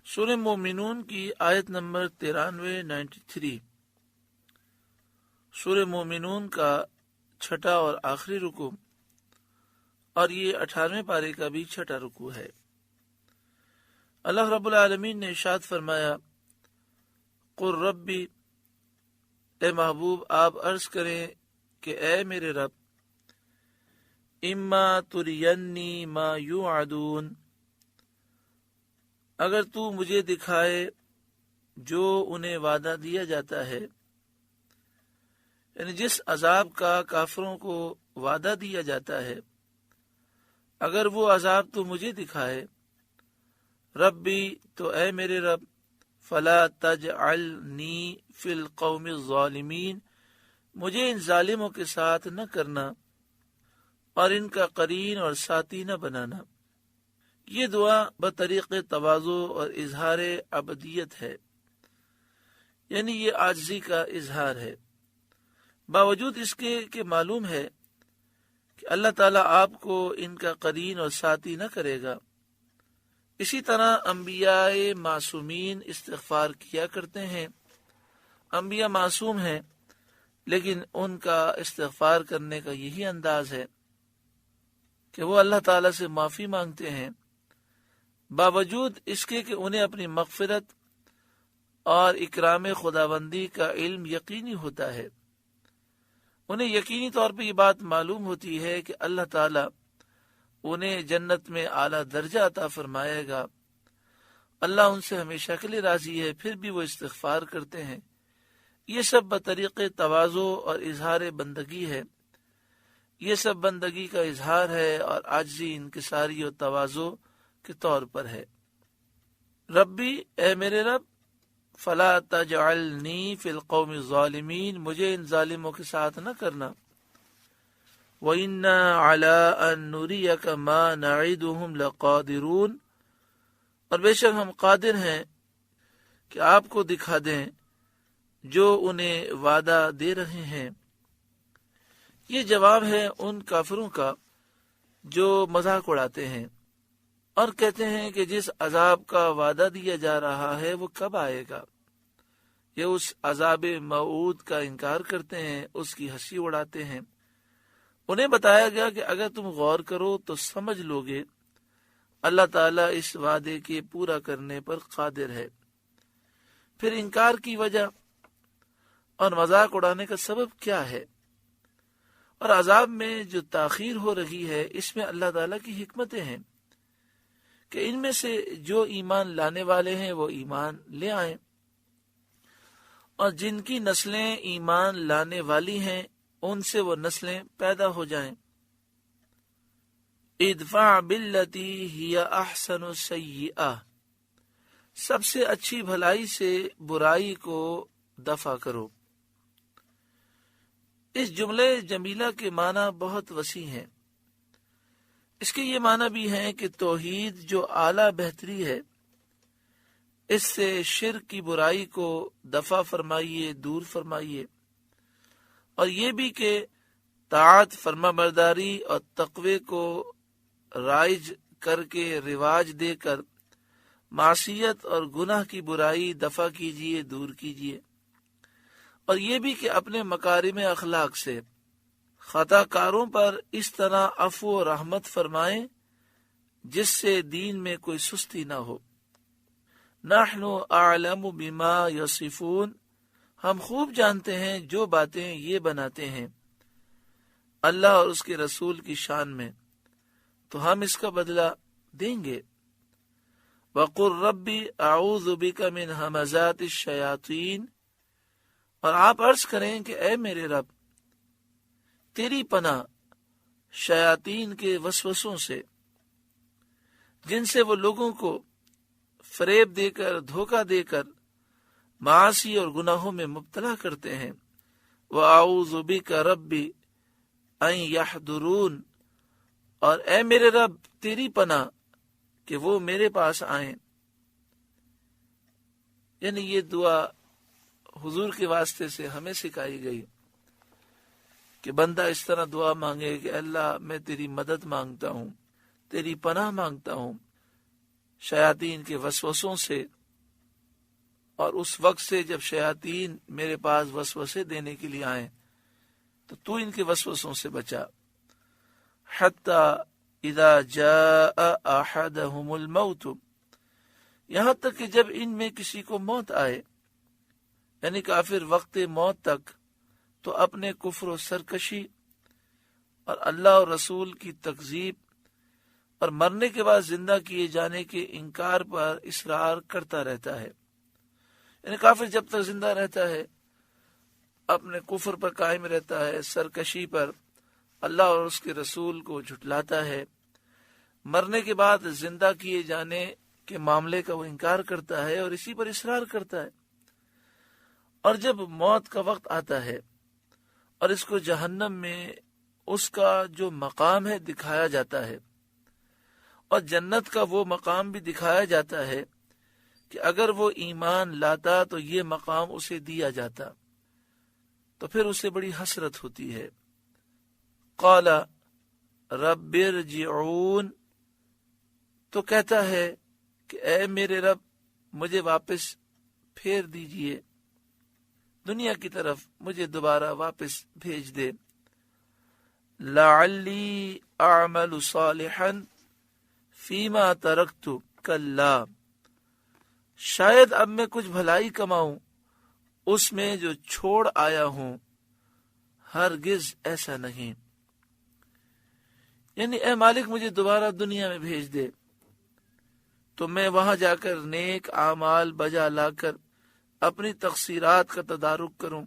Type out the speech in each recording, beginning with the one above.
سورہ مومنون کی آیت نمبر 93 سورہ مومنون کا چھٹا اور آخری رکوع اور یہ 18ویں پارے کا بھی چھٹا رکوع ہے۔ اللہ رب العالمین نے ارشاد فرمایا، قل ربی، اے محبوب آپ عرض کریں کہ اے میرے رب، اما ترینی ما یوعدون، اگر تو مجھے دکھائے جو انہیں وعدہ دیا جاتا ہے، یعنی جس عذاب کا کافروں کو وعدہ دیا جاتا ہے، اگر وہ عذاب تو مجھے دکھائے، ربی، تو اے میرے رب، فلا تجعلنی فی القوم الظالمین، مجھے ان ظالموں کے ساتھ نہ کرنا اور ان کا قرین اور ساتھی نہ بنانا۔ یہ دعا بطریق تواضع اور اظہار عبدیت ہے، یعنی یہ عاجزی کا اظہار ہے، باوجود اس کے کہ معلوم ہے کہ اللہ تعالیٰ آپ کو ان کا قرین اور ساتھی نہ کرے گا۔ اسی طرح انبیاء معصومین استغفار کیا کرتے ہیں، انبیاء معصوم ہیں لیکن ان کا استغفار کرنے کا یہی انداز ہے کہ وہ اللہ تعالیٰ سے معافی مانگتے ہیں، باوجود اس کے کہ انہیں اپنی مغفرت اور اکرام خداوندی کا علم یقینی ہوتا ہے۔ انہیں یقینی طور پہ یہ بات معلوم ہوتی ہے کہ اللہ تعالیٰ انہیں جنت میں اعلیٰ درجہ عطا فرمائے گا، اللہ ان سے ہمیشہ کے لیے راضی ہے، پھر بھی وہ استغفار کرتے ہیں۔ یہ سب بطریق تواضع اور اظہار بندگی ہے، یہ سب بندگی کا اظہار ہے اور عاجزی، انکساری اور تواضع کے طور پر ہے۔ ربی، اے میرے رب، فلا تجعلنی فی القوم الظالمین، مجھے ان ظالموں کے ساتھ نہ کرنا۔ وَإِنَّا عَلَىٰ أَن نُرِيَكَ مَا نَعِدُهُمْ لَقَادِرُونَ، اور بے شک ہم قادر ہیں کہ آپ کو دکھا دیں جو انہیں وعدہ دے رہے ہیں۔ یہ جواب ہے ان کافروں کا جو مذاق اڑاتے ہیں اور کہتے ہیں کہ جس عذاب کا وعدہ دیا جا رہا ہے وہ کب آئے گا۔ یہ اس عذاب موعود کا انکار کرتے ہیں، اس کی ہنسی اڑاتے ہیں۔ انہیں بتایا گیا کہ اگر تم غور کرو تو سمجھ لوگے اللہ تعالیٰ اس وعدے کے پورا کرنے پر قادر ہے۔ پھر انکار کی وجہ اور مذاق اڑانے کا سبب کیا ہے؟ اور عذاب میں جو تاخیر ہو رہی ہے، اس میں اللہ تعالیٰ کی حکمتیں ہیں کہ ان میں سے جو ایمان لانے والے ہیں وہ ایمان لے آئیں، اور جن کی نسلیں ایمان لانے والی ہیں ان سے وہ نسلیں پیدا ہو جائیں۔ ادفع باللتی ہی احسن السیئہ، سب سے اچھی بھلائی سے برائی کو دفع کرو۔ اس جملے جمیلہ کے معنی بہت وسیع ہیں۔ اس کے یہ معنی بھی ہیں کہ توحید جو اعلیٰ بہتری ہے، اس سے شرک کی برائی کو دفع فرمائیے، دور فرمائیے، اور یہ بھی کہ طاعت، فرما برداری اور تقوی کو رائج کر کے، رواج دے کر معصیت اور گناہ کی برائی دفع کیجیے، دور کیجیے، اور یہ بھی کہ اپنے مکارم اخلاق سے خطا کاروں پر اس طرح عفو و رحمت فرمائیں جس سے دین میں کوئی سستی نہ ہو۔ نحن اعلم بما یصفون، ہم خوب جانتے ہیں جو باتیں یہ بناتے ہیں اللہ اور اس کے رسول کی شان میں، تو ہم اس کا بدلہ دیں گے۔ وَقُلْ رَبِّ أَعُوذُ بِكَ مِنْ ہَمَزَاتِ الشَّيَاطِينِ، اور آپ عرض کریں کہ اے میرے رب، تیری پناہ شیاطین کے وسوسوں سے، جن سے وہ لوگوں کو فریب دے کر، دھوکہ دے کر معاصی اور گناہوں میں مبتلا کرتے ہیں۔ وَأَعُوذُ بِكَ رَبِّ أَن يَحْضُرُونَ، اور اے میرے رب تیری پناہ کہ وہ میرے پاس آئیں۔ یعنی یہ دعا حضور کے واسطے سے ہمیں سکھائی گئی کہ بندہ اس طرح دعا مانگے کہ اللہ میں تیری مدد مانگتا ہوں، تیری پناہ مانگتا ہوں شیاطین کے وسوسوں سے، اور اس وقت سے جب شیاطین میرے پاس وسوسے دینے کے لیے آئیں تو ان کے وسوسوں سے بچا۔ حتی اذا جاء احدهم الموت، یہاں تک کہ جب ان میں کسی کو موت آئے، یعنی کافر وقت موت تک تو اپنے کفر و سرکشی اور اللہ اور رسول کی تکذیب اور مرنے کے بعد زندہ کیے جانے کے انکار پر اصرار کرتا رہتا ہے۔ یعنی کافر جب تک زندہ رہتا ہے اپنے کفر پر قائم رہتا ہے، سرکشی پر، اللہ اور اس کے رسول کو جھٹلاتا ہے، مرنے کے بعد زندہ کیے جانے کے معاملے کا وہ انکار کرتا ہے اور اسی پر اصرار کرتا ہے۔ اور جب موت کا وقت آتا ہے اور اس کو جہنم میں اس کا جو مقام ہے دکھایا جاتا ہے، اور جنت کا وہ مقام بھی دکھایا جاتا ہے کہ اگر وہ ایمان لاتا تو یہ مقام اسے دیا جاتا، تو پھر اسے بڑی حسرت ہوتی ہے۔ قال رب ارجعون، تو کہتا ہے کہ اے میرے رب مجھے واپس پھیر دیجئے، دنیا کی طرف مجھے دوبارہ واپس بھیج دے۔ لعلی اعمل صالحا فیما ترکت کلا، شاید اب میں کچھ بھلائی کماؤں اس میں جو چھوڑ آیا ہوں، ہرگز ایسا نہیں۔ یعنی اے مالک مجھے دوبارہ دنیا میں بھیج دے تو میں وہاں جا کر نیک اعمال بجا لا کر اپنی تقصیرات کا تدارک کروں،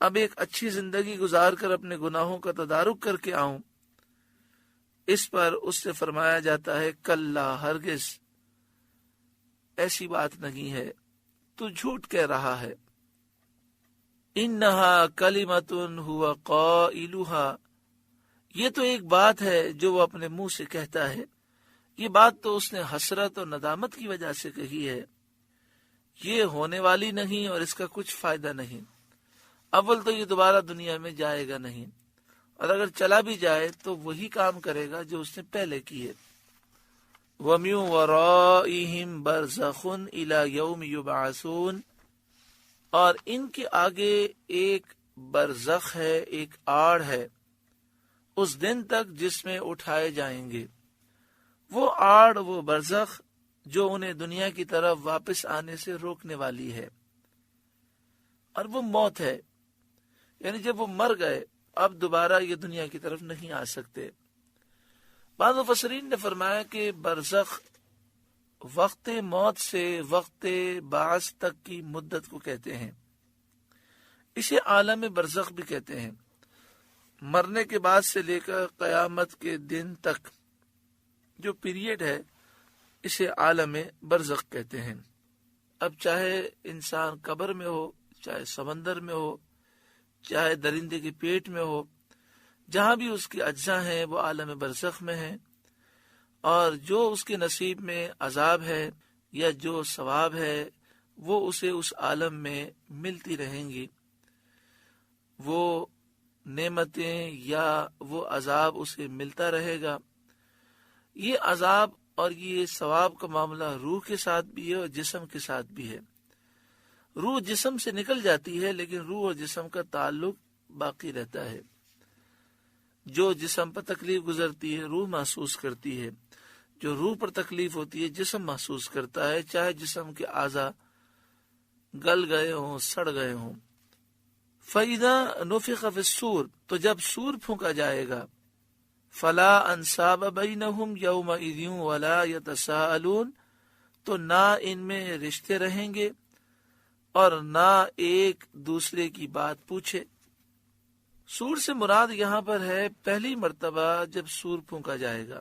اب ایک اچھی زندگی گزار کر اپنے گناہوں کا تدارک کر کے آؤں۔ اس پر اس سے فرمایا جاتا ہے کلا، ہرگز ایسی بات نہیں ہے، تو جھوٹ کہہ رہا ہے۔ انہا کلمۃ ہوا قائلھا، یہ تو ایک بات ہے جو وہ اپنے منہ سے کہتا ہے، یہ بات تو اس نے حسرت اور ندامت کی وجہ سے کہی ہے، یہ ہونے والی نہیں اور اس کا کچھ فائدہ نہیں۔ اول تو یہ دوبارہ دنیا میں جائے گا نہیں، اور اگر چلا بھی جائے تو وہی کام کرے گا جو اس نے پہلے کیے۔ وَمِن وَرَائِهِمْ بَرْزَخٌ إِلَى يَوْمِ يُبْعَثُونَ، اور ان کے آگے ایک برزخ ہے، ایک آڑ ہے اس دن تک جس میں اٹھائے جائیں گے۔ وہ آڑ، وہ برزخ جو انہیں دنیا کی طرف واپس آنے سے روکنے والی ہے، اور وہ موت ہے، یعنی جب وہ مر گئے اب دوبارہ یہ دنیا کی طرف نہیں آ سکتے۔ بعض مفسرین نے فرمایا کہ برزخ وقت موت سے وقت بعث تک کی مدت کو کہتے ہیں، اسے عالم برزخ بھی کہتے ہیں۔ مرنے کے بعد سے لے کر قیامت کے دن تک جو پیریڈ ہے اسے عالم برزخ کہتے ہیں۔ اب چاہے انسان قبر میں ہو، چاہے سمندر میں ہو، چاہے درندے کے پیٹ میں ہو، جہاں بھی اس کے اجزاء ہیں وہ عالم برزخ میں ہیں، اور جو اس کے نصیب میں عذاب ہے یا جو ثواب ہے وہ اسے اس عالم میں ملتی رہیں گی، وہ نعمتیں یا وہ عذاب اسے ملتا رہے گا۔ یہ عذاب اور یہ ثواب کا معاملہ روح کے ساتھ بھی ہے اور جسم کے ساتھ بھی ہے۔ روح جسم سے نکل جاتی ہے لیکن روح اور جسم کا تعلق باقی رہتا ہے۔ جو جسم پر تکلیف گزرتی ہے روح محسوس کرتی ہے، جو روح پر تکلیف ہوتی ہے جسم محسوس کرتا ہے، چاہے جسم کے اعضاء گل گئے ہوں، سڑ گئے ہوں۔ فَإِذَا نُفِخَ فِي الصُّورِ، تو جب سور پھونکا جائے گا، فَلَا أَنْسَابَ بَيْنَهُمْ يَوْمَئِذٍ وَلَا يَتَسَاءَلُونَ، تو نہ ان میں رشتے رہیں گے اور نہ ایک دوسرے کی بات پوچھے۔ سور سے مراد یہاں پر ہے پہلی مرتبہ جب سور پھونکا جائے گا،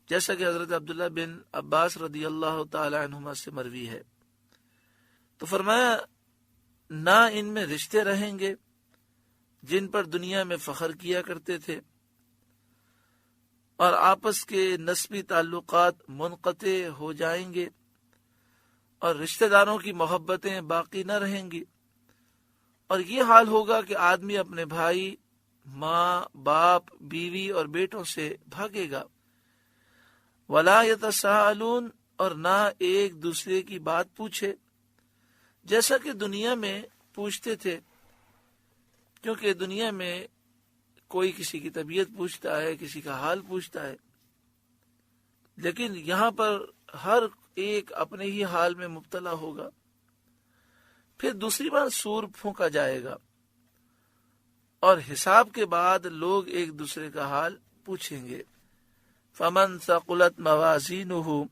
جیسا کہ حضرت عبداللہ بن عباس رضی اللہ تعالی عنہما سے مروی ہے۔ تو فرمایا نہ ان میں رشتے رہیں گے جن پر دنیا میں فخر کیا کرتے تھے، اور آپس کے نسبی تعلقات منقطع ہو جائیں گے، اور رشتہ داروں کی محبتیں باقی نہ رہیں گی، اور یہ حال ہوگا کہ آدمی اپنے بھائی، ماں، باپ، بیوی اور بیٹوں سے بھاگے گا۔ ولا یتساءلون، اور نہ ایک دوسرے کی بات پوچھے، جیسا کہ دنیا میں پوچھتے تھے، کیونکہ دنیا میں کوئی کسی کی طبیعت پوچھتا ہے، کسی کا حال پوچھتا ہے، لیکن یہاں پر ہر ایک اپنے ہی حال میں مبتلا ہوگا۔ پھر دوسری بار سور پھونکا جائے گا اور حساب کے بعد لوگ ایک دوسرے کا حال پوچھیں گے۔ فمن ثقلت موازینہ،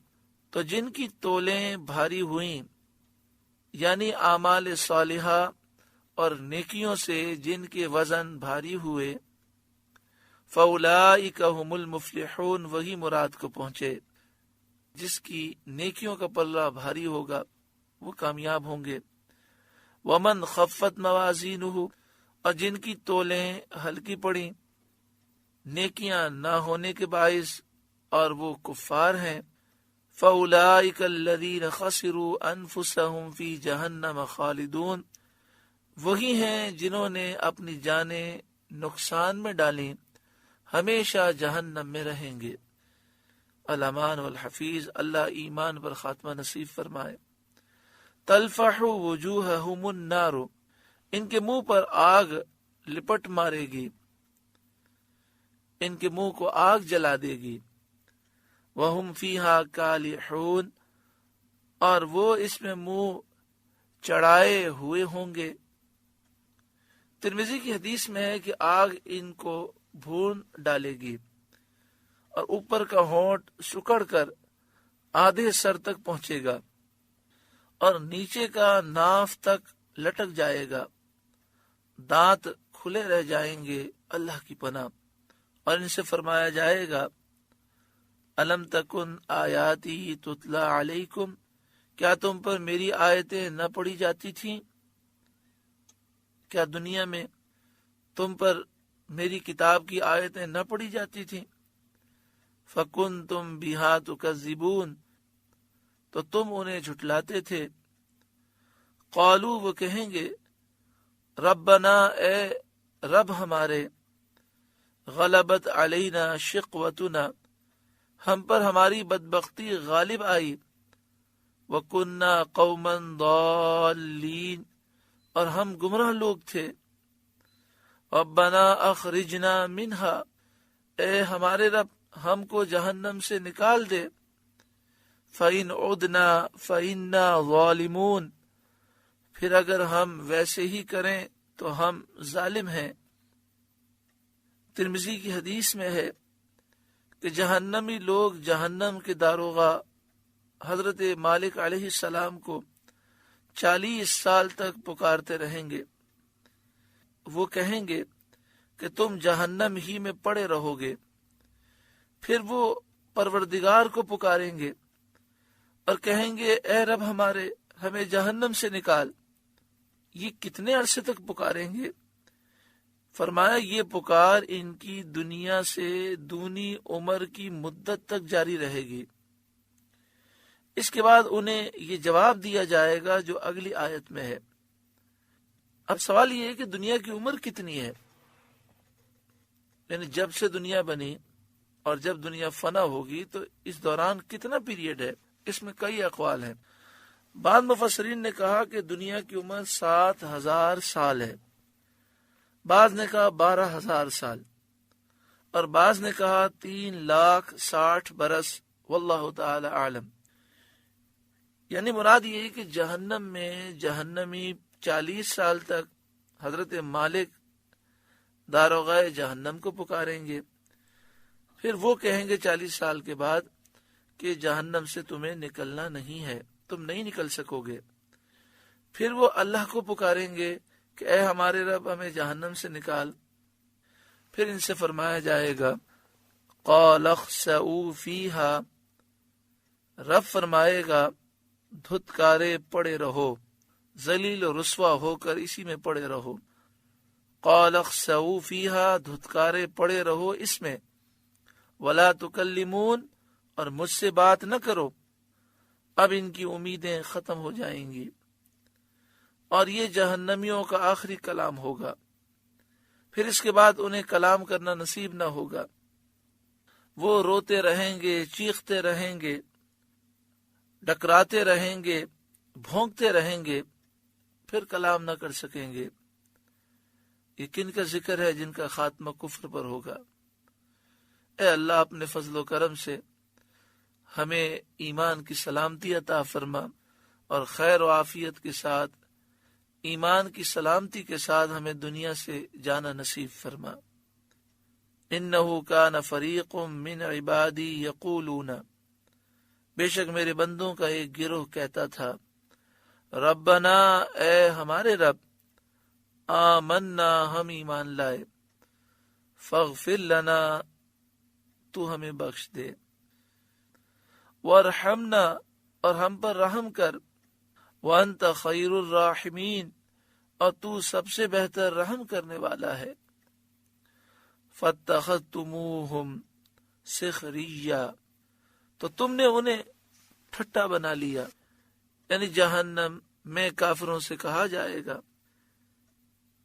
تو جن کی تولیں بھاری ہوئیں، یعنی اعمال صالحہ اور نیکیوں سے جن کے وزن بھاری ہوئے، فاولئک هم المفلحون، وہی مراد کو پہنچے۔ جس کی نیکیوں کا پلہ بھاری ہوگا وہ کامیاب ہوں گے۔ ومن خفت موازینہ، اور جن کی تولیں ہلکی پڑیں نیکیاں نہ ہونے کے باعث اور وہ کفار ہیں، فاولئک الذین خسروا انفسهم فی جہنم خالدون، وہی ہیں جنہوں نے اپنی جانیں نقصان میں ڈالیں، ہمیشہ جہنم میں رہیں گے۔ الامان والحفیظ، اللہ ایمان پر خاتمہ نصیب فرمائے۔ تلفح وجوہہم النار، ان کے منہ پر آگ لپٹ مارے گی، ان کے منہ کو آگ جلا دے گی۔ وہم فیہا کالحون، اور وہ اس میں منہ چڑھائے ہوئے ہوں گے۔ ترمذی کی حدیث میں ہے کہ آگ ان کو بھون ڈالے گی اور اوپر کا ہونٹ سکڑ کر آدھے سر تک پہنچے گا اور نیچے کا ناف تک لٹک جائے گا، دانت کھلے رہ جائیں گے، اللہ کی پناہ۔ اور ان سے فرمایا جائے گا، الم تکن آیاتی تتلا علیکم، کیا تم پر میری آیتیں نہ پڑھی جاتی تھیں؟ کیا دنیا میں تم پر میری کتاب کی آیتیں نہ پڑھی جاتی تھیں؟ فکنتم بہا تکذبون، تو تم انہیں جھٹلاتے تھے۔ قالو، وہ کہیں گے، ربنا، اے رب ہمارے، غلبت علینا شقوتنا، ہم پر ہماری بدبختی غالب آئی، وکننا قوما ضالین، اور ہم گمراہ لوگ تھے۔ ربنا اخرجنا منہا، اے ہمارے رب ہم کو جہنم سے نکال دے۔ فَإِنْ عُدْنَا فَإِنَّا ظَالِمُونَ، پھر اگر ہم ویسے ہی کریں تو ہم ظالم ہیں۔ ترمذی کی حدیث میں ہے کہ جہنمی لوگ جہنم کے داروغہ حضرت مالک علیہ السلام کو 40 سال تک پکارتے رہیں گے۔ وہ کہیں گے کہ تم جہنم ہی میں پڑے رہو گے۔ پھر وہ پروردگار کو پکاریں گے اور کہیں گے، اے رب ہمارے، ہمیں جہنم سے نکال۔ یہ کتنے عرصے تک پکاریں گے؟ فرمایا، یہ پکار ان کی دنیا سے دونی عمر کی مدت تک جاری رہے گی۔ اس کے بعد انہیں یہ جواب دیا جائے گا جو اگلی آیت میں ہے۔ اب سوال یہ ہے کہ دنیا کی عمر کتنی ہے؟ یعنی جب سے دنیا بنی اور جب دنیا فنا ہوگی تو اس دوران کتنا پیریڈ ہے؟ اس میں کئی اقوال ہیں۔ بعض مفسرین نے کہا کہ دنیا کی عمر 7000 سال ہے، بعض نے کہا 12000 سال، اور بعض نے کہا 360 برس، واللہ تعالی عالم۔ یعنی مراد یہ ہے کہ جہنم میں جہنمی 40 سال تک حضرت مالک داروغہ جہنم کو پکاریں گے، پھر وہ کہیں گے 40 سال کے بعد کہ جہنم سے تمہیں نکلنا نہیں ہے، تم نہیں نکل سکو گے۔ پھر وہ اللہ کو پکاریں گے کہ اے ہمارے رب ہمیں جہنم سے نکال۔ پھر ان سے فرمایا جائے گا، قال اخسئوا فیہا، رب فرمائے گا دھتکارے پڑے رہو، ذلیل و رسوا ہو کر اسی میں پڑے رہو۔ قال اخسئوا فیہا، دھتکارے پڑے رہو اس میں، ولا تکلمون، اور مجھ سے بات نہ کرو۔ اب ان کی امیدیں ختم ہو جائیں گی۔ اور یہ جہنمیوں کا آخری کلام ہوگا، پھر اس کے بعد انہیں کلام کرنا نصیب نہ ہوگا۔ وہ روتے رہیں گے، چیختے رہیں گے، ڈکراتے رہیں گے، بھونکتے رہیں گے، پھر کلام نہ کر سکیں گے۔ یہ کن کا ذکر ہے؟ جن کا خاتمہ کفر پر ہوگا۔ اے اللہ اپنے فضل و کرم سے ہمیں ایمان کی سلامتی عطا فرما، اور خیر و عافیت کے ساتھ، ایمان کی سلامتی کے ساتھ ہمیں دنیا سے جانا نصیب فرما۔ انہ کان فریق من عبادی یقولون، بے شک میرے بندوں کا ایک گروہ کہتا تھا، ربنا، اے ہمارے رب، آمنا، ہم ایمان لائے، فاغفر لنا، تو ہمیں بخش دے، وارحمنا، اور ہم پر رحم کر، وانت خیر الراحمین، اور تو سب سے بہتر رحم کرنے والا ہے۔ فاتخذتموہم سخریہ، تو تم نے انہیں ٹھٹا بنا لیا، یعنی جہنم میں کافروں سے کہا جائے گا،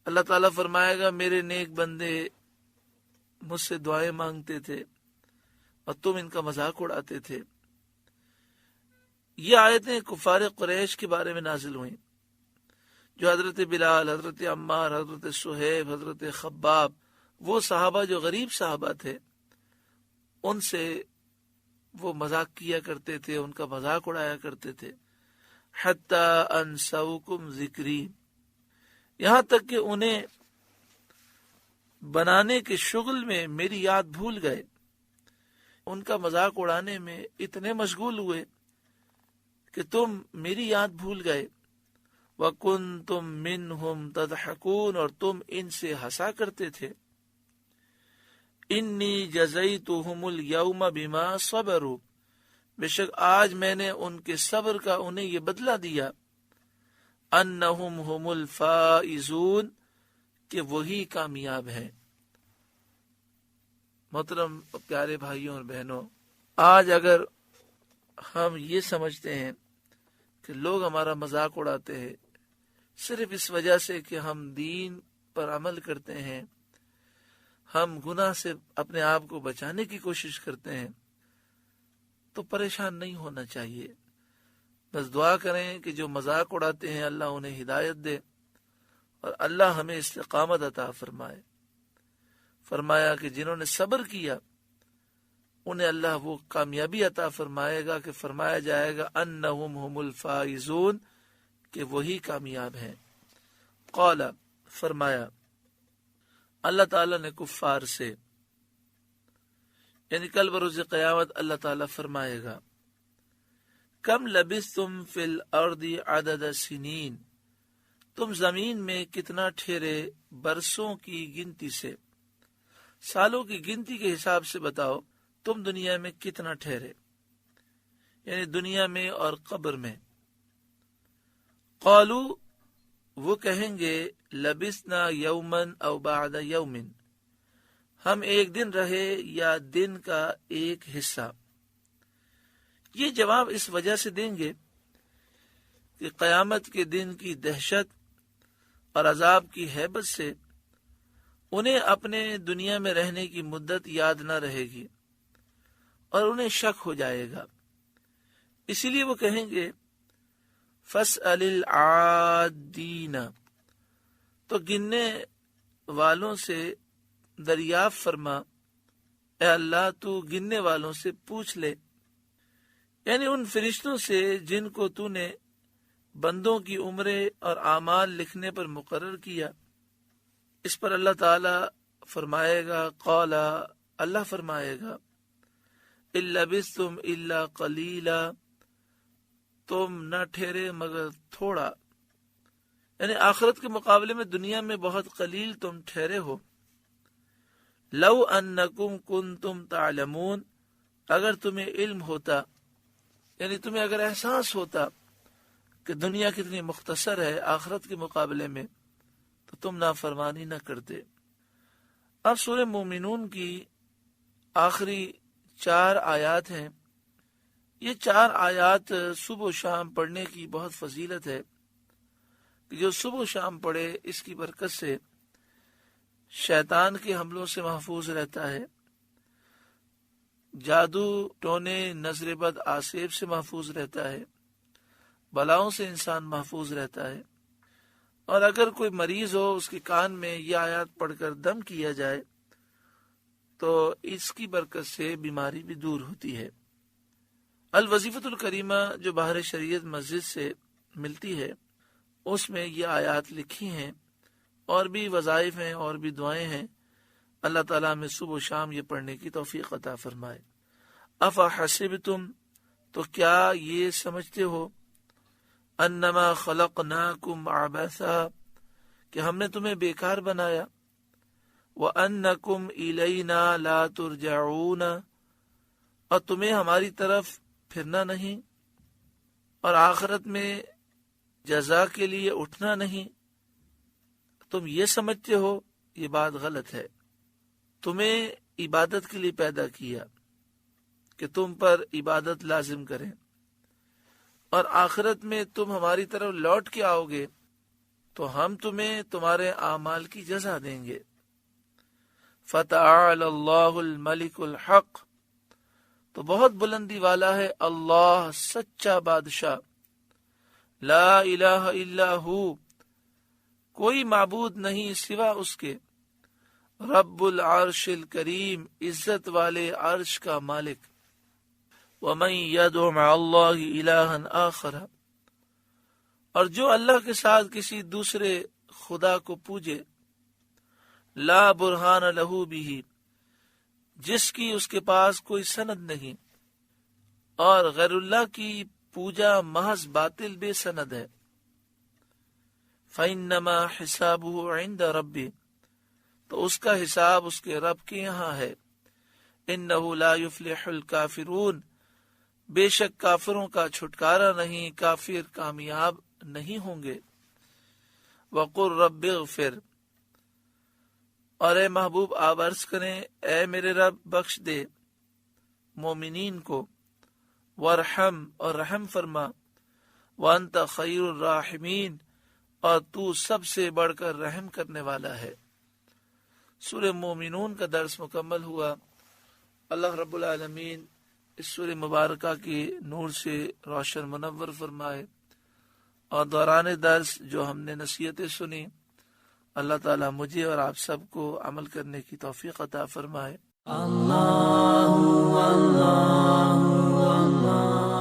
اللہ تعالیٰ فرمائے گا میرے نیک بندے مجھ سے دعائیں مانگتے تھے اور تم ان کا مذاق اڑاتے تھے۔ یہ آیتیں کفار قریش کے بارے میں نازل ہوئیں، جو حضرت بلال، حضرت عمار، حضرت صہیب، حضرت خباب، وہ صحابہ جو غریب صحابہ تھے، ان سے وہ مذاق کیا کرتے تھے، ان کا مذاق اڑایا کرتے تھے۔ حتی انسوکم ذکری، یہاں تک کہ انہیں بنانے کے شغل میں میری یاد بھول گئے، ان کا مذاق اڑانے میں اتنے مشغول ہوئے کہ تم میری یاد بھول گئے۔ وَكُنْتُمْ مِنْهُمْ تَضْحَكُونَ، اور تم ان سے ہنسا کرتے تھے۔ انی جزیتہم اليوم بما صبروا، بے شک آج میں نے ان کے صبر کا انہیں یہ بدلہ دیا، انہم هم الفائزون، کہ وہی کامیاب ہیں۔ محترم پیارے بھائیوں اور بہنوں، آج اگر ہم یہ سمجھتے ہیں کہ لوگ ہمارا مذاق اڑاتے ہیں صرف اس وجہ سے کہ ہم دین پر عمل کرتے ہیں، ہم گناہ سے اپنے آپ کو بچانے کی کوشش کرتے ہیں، تو پریشان نہیں ہونا چاہیے۔ بس دعا کریں کہ جو مذاق اڑاتے ہیں اللہ انہیں ہدایت دے، اور اللہ ہمیں استقامت عطا فرمائے۔ فرمایا کہ جنہوں نے صبر کیا انہیں اللہ وہ کامیابی عطا فرمائے گا، کہ فرمایا جائے گا انہم هم الفائزون، کہ وہی کامیاب ہیں۔ قال، فرمایا اللہ تعالیٰ نے کفار سے، یعنی کل بروز قیامت اللہ تعالیٰ فرمائے گا، کم لبثتم فی الارض عدد سنین، تم زمین میں کتنا ٹھہرے برسوں کی گنتی سے، سالوں کی گنتی کے حساب سے بتاؤ تم دنیا میں کتنا ٹھہرے، یعنی دنیا میں اور قبر میں۔ قالو، وہ کہیں گے، لبثنا یومن او بعد یومن، ہم ایک دن رہے یا دن کا ایک حصہ۔ یہ جواب اس وجہ سے دیں گے کہ قیامت کے دن کی دہشت اور عذاب کی ہیبت سے انہیں اپنے دنیا میں رہنے کی مدت یاد نہ رہے گی اور انہیں شک ہو جائے گا، اسی لیے وہ کہیں گے فَاسْأَلِ الْعَادِّينَ، تو گننے والوں سے دریافت فرما، اے اللہ تو گننے والوں سے پوچھ لے، یعنی ان فرشتوں سے جن کو تو نے بندوں کی عمریں اور اعمال لکھنے پر مقرر کیا۔ اس پر اللہ تعالی فرمائے گا، قال، اللہ فرمائے گا، إِن لَبِثْتُمْ إِلَّا قَلِيلًا، تم نہ ٹھہرے مگر تھوڑا، یعنی آخرت کے مقابلے میں دنیا میں بہت قلیل تم ٹھہرے ہو۔ لو انکم کنتم تعلمون، اگر تمہیں علم ہوتا، یعنی تمہیں اگر احساس ہوتا کہ دنیا کتنی مختصر ہے آخرت کے مقابلے میں، تو تم نافرمانی نہ کرتے۔ اب سورہ مومنون کی آخری 4 آیات ہیں۔ یہ 4 آیات صبح و شام پڑھنے کی بہت فضیلت ہے۔ کہ جو صبح و شام پڑھے اس کی برکت سے شیطان کے حملوں سے محفوظ رہتا ہے، جادو ٹونے نظر بد آسیب سے محفوظ رہتا ہے، بلاؤں سے انسان محفوظ رہتا ہے۔ اور اگر کوئی مریض ہو، اس کے کان میں یہ آیات پڑھ کر دم کیا جائے تو اس کی برکت سے بیماری بھی دور ہوتی ہے۔ الوظیفۃ الکریمہ جو باہر شریعت مسجد سے ملتی ہے، اس میں یہ آیات لکھی ہیں، اور بھی وظائف ہیں اور بھی دعائیں ہیں۔ اللہ تعالیٰ میں صبح و شام یہ پڑھنے کی توفیق عطا فرمائے۔ افحسبتم، تو کیا یہ سمجھتے ہو، انما خلقناکم عبثا، کہ ہم نے تمہیں بیکار بنایا، وانکم الینا لا ترجعون، اور تمہیں ہماری طرف پھرنا نہیں، اور آخرت میں جزا کے لیے اٹھنا نہیں۔ تم یہ سمجھتے ہو، یہ بات غلط ہے۔ تمہیں عبادت کے لیے پیدا کیا کہ تم پر عبادت لازم کریں، اور آخرت میں تم ہماری طرف لوٹ کے آؤ گے تو ہم تمہیں تمہارے اعمال کی جزا دیں گے۔ فتعال اللہ الملک الحق، تو بہت بلندی والا ہے اللہ سچا بادشاہ، لا الہ الا ہو، کوئی معبود نہیں سوا اس کے، رب العرش الکریم، عزت والے عرش کا مالک، ومن يدع مع اللہ الہا آخر، اور جو اللہ کے ساتھ کسی دوسرے خدا کو پوجے، لا برہان لہ بھی، جس کی اس کے پاس کوئی سند نہیں، اور غیر اللہ کی پوجا محض باطل بے سند ہے، فإنما حسابہ عند ربہ، تو اس کا حساب اس کے رب کے یہاں ہے، انہ لا یفلح الکافرون، بے شک کافروں کا چھٹکارا نہیں، کافر کامیاب نہیں ہوں گے۔ وقل رب اغفر، اور اے محبوب آپ عرض کریں، اے میرے رب بخش دے مومنین کو، ورحم، اور رحم فرما، وانت خیر الراحمین، اور تو سب سے بڑھ کر رحم کرنے والا ہے۔ سورہ مومنون کا درس مکمل ہوا۔ اللہ رب العالمین اس سورہ مبارکہ کے نور سے روشن منور فرمائے، اور دوران درس جو ہم نے نصیحتیں سنی، اللہ تعالیٰ مجھے اور آپ سب کو عمل کرنے کی توفیق عطا فرمائے۔ اللہ اللہ اللہ